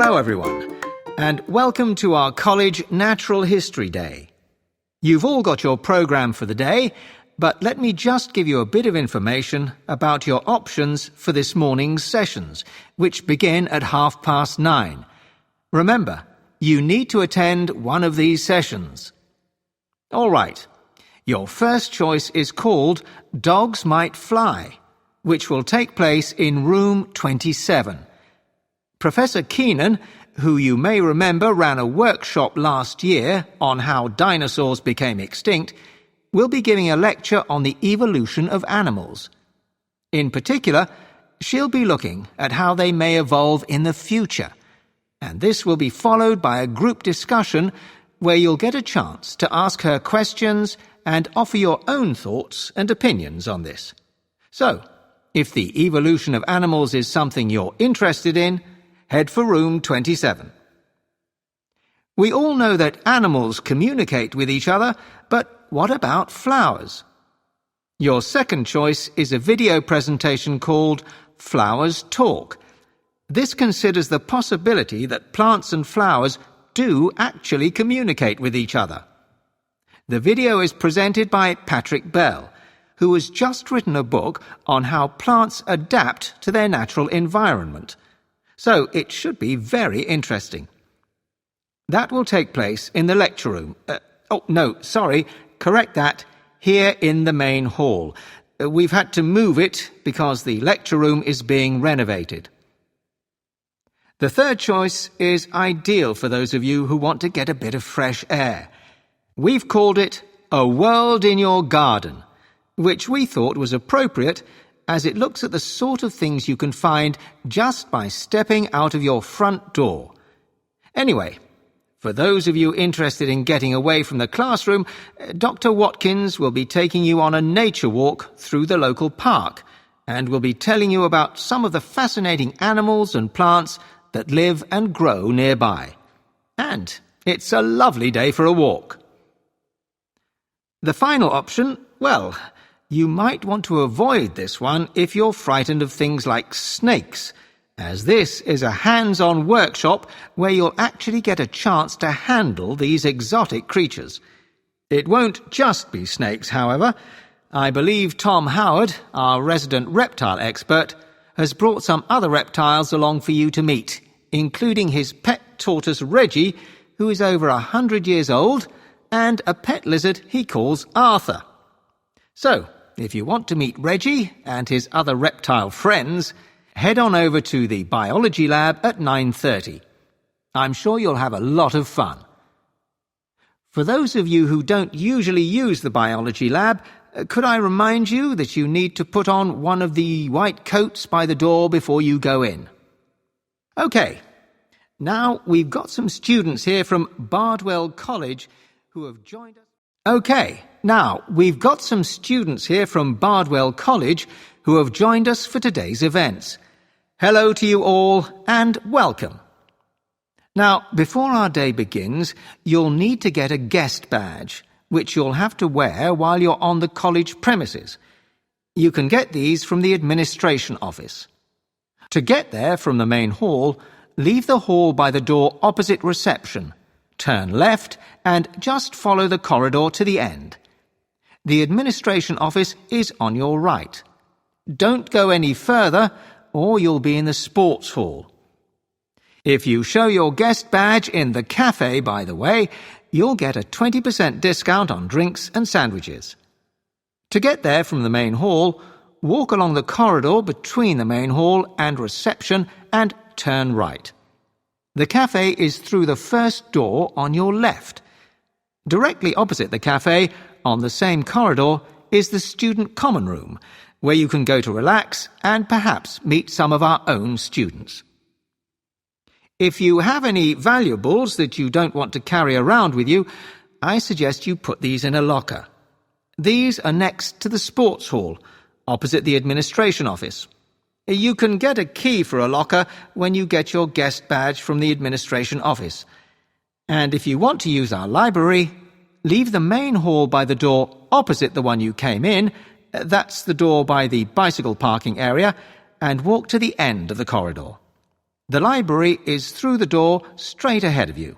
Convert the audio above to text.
Hello everyone, and welcome to our College Natural History Day. You've all got your programme for the day, but let me just give you a bit of information about your options for this morning's sessions, which begin at 9:30. Remember, you need to attend one of these sessions. All right, your first choice is called Dogs Might Fly, which will take place in room 27. Professor Keenan, who you may remember ran a workshop last year on how dinosaurs became extinct, will be giving a lecture on the evolution of animals. In particular, she'll be looking at how they may evolve in the future, and this will be followed by a group discussion where you'll get a chance to ask her questions and offer your own thoughts and opinions on this. So, if the evolution of animals is something you're interested in, head for room 27. We all know that animals communicate with each other, but what about flowers? Your second choice is a video presentation called Flowers Talk. This considers the possibility that plants and flowers do actually communicate with each other. The video is presented by Patrick Bell, who has just written a book on how plants adapt to their natural environment. So it should be very interesting. That will take place in the lecture room. Correct that, here in the main hall. We've had to move it because the lecture room is being renovated. The third choice is ideal for those of you who want to get a bit of fresh air. We've called it A World in Your Garden, which we thought was appropriate as it looks at the sort of things you can find just by stepping out of your front door. Anyway, for those of you interested in getting away from the classroom, Dr. Watkins will be taking you on a nature walk through the local park and will be telling you about some of the fascinating animals and plants that live and grow nearby. And it's a lovely day for a walk. The final option, well, you might want to avoid this one if you're frightened of things like snakes, as this is a hands-on workshop where you'll actually get a chance to handle these exotic creatures. It won't just be snakes, however. I believe Tom Howard, our resident reptile expert, has brought some other reptiles along for you to meet, including his pet tortoise Reggie, who is over 100 years old, and a pet lizard he calls Arthur. So, if you want to meet Reggie and his other reptile friends, head on over to the biology lab at 9:30. I'm sure you'll have a lot of fun. For those of you who don't usually use the biology lab, could I remind you that you need to put on one of the white coats by the door before you go in? OK, now we've got some students here from Bardwell College who have joined us. for today's events. Hello to you all and welcome. Now, before our day begins, you'll need to get a guest badge, which you'll have to wear while you're on the college premises. You can get these from the administration office. To get there from the main hall, leave the hall by the door opposite reception. Turn left and just follow the corridor to the end. The administration office is on your right. Don't go any further or you'll be in the sports hall. If you show your guest badge in the cafe, by the way, you'll get a 20% discount on drinks and sandwiches. To get there from the main hall, walk along the corridor between the main hall and reception and turn right. The cafe is through the first door on your left. Directly opposite the cafe, on the same corridor, is the student common room, where you can go to relax and perhaps meet some of our own students. If you have any valuables that you don't want to carry around with you, I suggest you put these in a locker. These are next to the sports hall, opposite the administration office. You can get a key for a locker when you get your guest badge from the administration office. And if you want to use our library, leave the main hall by the door opposite the one you came in, that's the door by the bicycle parking area, and walk to the end of the corridor. The library is through the door straight ahead of you.